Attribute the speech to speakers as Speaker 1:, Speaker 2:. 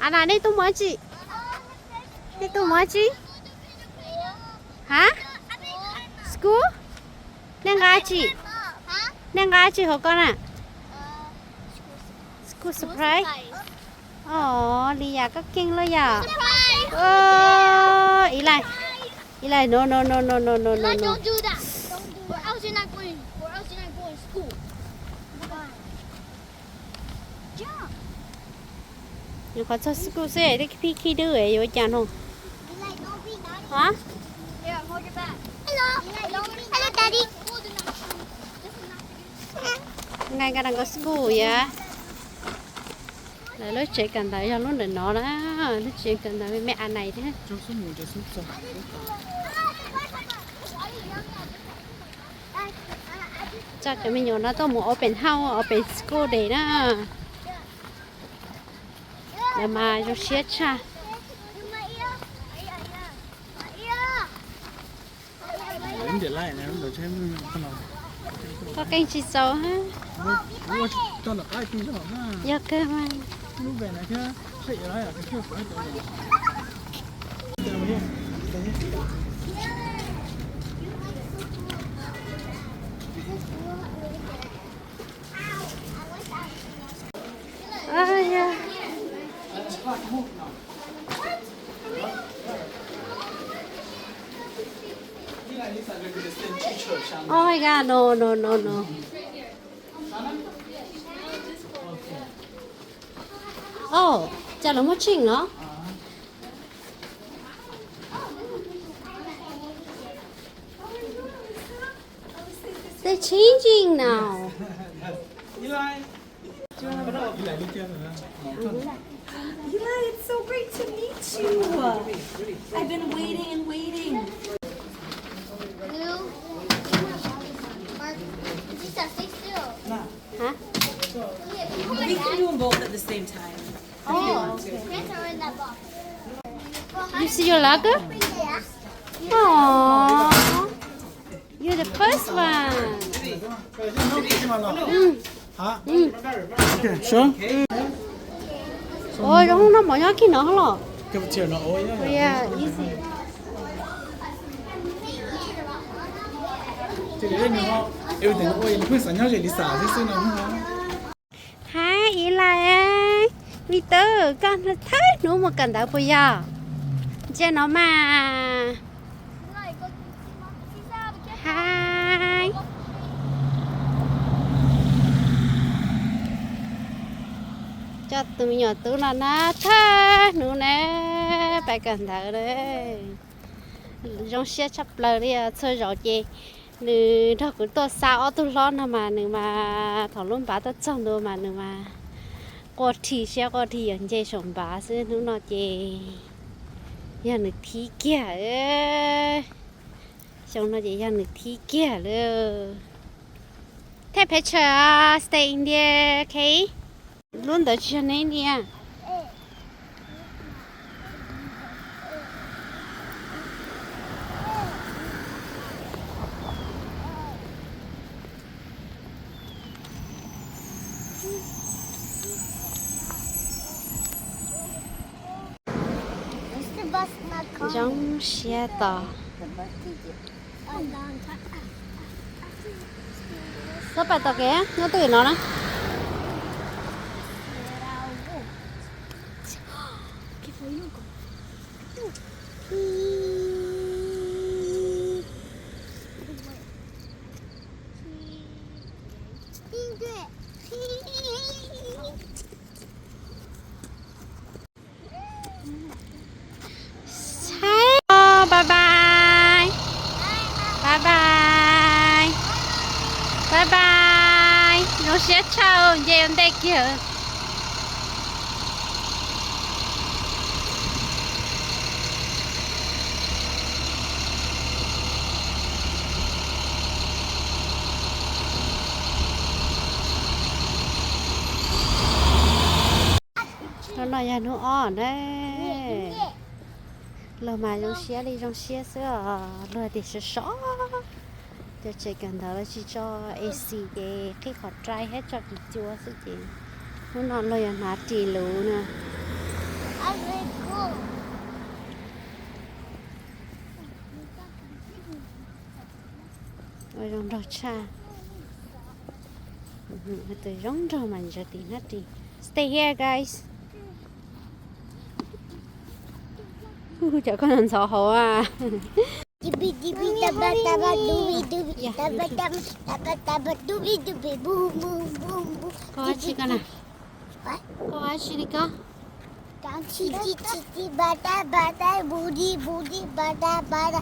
Speaker 1: à là đây tôi mới chị đây tôi mới chị hả school đang gái chị đang gái chị hả con à school surprise đi à các kinh rồi à ý lại no no no no no no no
Speaker 2: Don't do that. Or else you're not going. Or else you're not going to school. Jump.
Speaker 1: nhưng có cho school sẽ đi khi đưa ấy vô chán không hả
Speaker 2: Here, hold your bag. Hello. Hello, Daddy.
Speaker 1: ngay cái đang có school vậy là lúc trẻ cần thấy cho lúc để nó đó lúc trẻ cần thấy mẹ anh này thế chắc cái mình nhớ nó có một open house open school đấy đó để mà cho siết cha
Speaker 3: Đến để lại này, nó xem con nào.
Speaker 1: có kênh chị xấu ha
Speaker 3: Ủa, cho nó ai tin cho nó ha.
Speaker 1: giờ cơ mà
Speaker 3: Lúc về này chứ, chạy ở đây à, cái chưa phải tới
Speaker 1: yeah. Oh my god, no, no, no, no. Oh, chả là một chuyện đó. They're changing now.
Speaker 3: Eli, đi chơi rồi.
Speaker 4: Eli, it's so great to meet you. I've been waiting and waiting.
Speaker 2: Blue. Mark. Just stay still.
Speaker 1: Hả?
Speaker 4: We can do them both at the same time.
Speaker 2: Oh, pants are in that box.
Speaker 1: You see your locker? Aww. You're the first one.
Speaker 3: Hả? Ok, sure.
Speaker 1: Ôi, nó không nó bỏ nhá kia nữa hả?
Speaker 3: Cái chiều nó ôi nhá.
Speaker 1: Yeah, easy.
Speaker 3: Thì đấy nó yêu tình ôi nó cứ sợ nhau chỉ đi xả chứ xưa nào không.
Speaker 1: Hi, Eli. Peter, con nó thấy nó mà cần đỡ bây giờ. Cho nó mà. Hi. Cho tụi mình nhỏ tụi nó thế nữa nè, phải cẩn thận đấy. Trong xe chấp lời đi chơi rõ chê. Nữ đó cũng tôi sao tôi lo nào mà nữ mà thằng luôn bà tôi chồng đồ mà nữ mà có thì xe có thì anh chơi sống bà sẽ nữ nó chơi nhà nữ thi kia ơi xong nó chơi nhà nữ thi kia luôn thế phải chờ stay in there okay luôn đợi cho nên nha giống xe tàu sắp bài tàu kia nó tụi nó đó bye bye bye bye bye bye nó sẽ chào về anh đây kìa nó nói là nó on đấy lờ mà trong xe sữa lờ thì sẽ sọ cho chỉ cần đó là chỉ cho AC để cái khó trai hết cho chị chua sự chị nó nói là nát chỉ lú nè Ôi rong rau cha. Từ rong rau mình cho tí nó đi. Stay here guys. Chả có lần sợ hổ à.
Speaker 2: Dibi dibi taba taba dubi dubi taba taba dubi dubi boom boom boom boom.
Speaker 1: Có ai chị con à? Có ai chị đi con?
Speaker 2: Chiti chiti bata bata budi budi bata bata.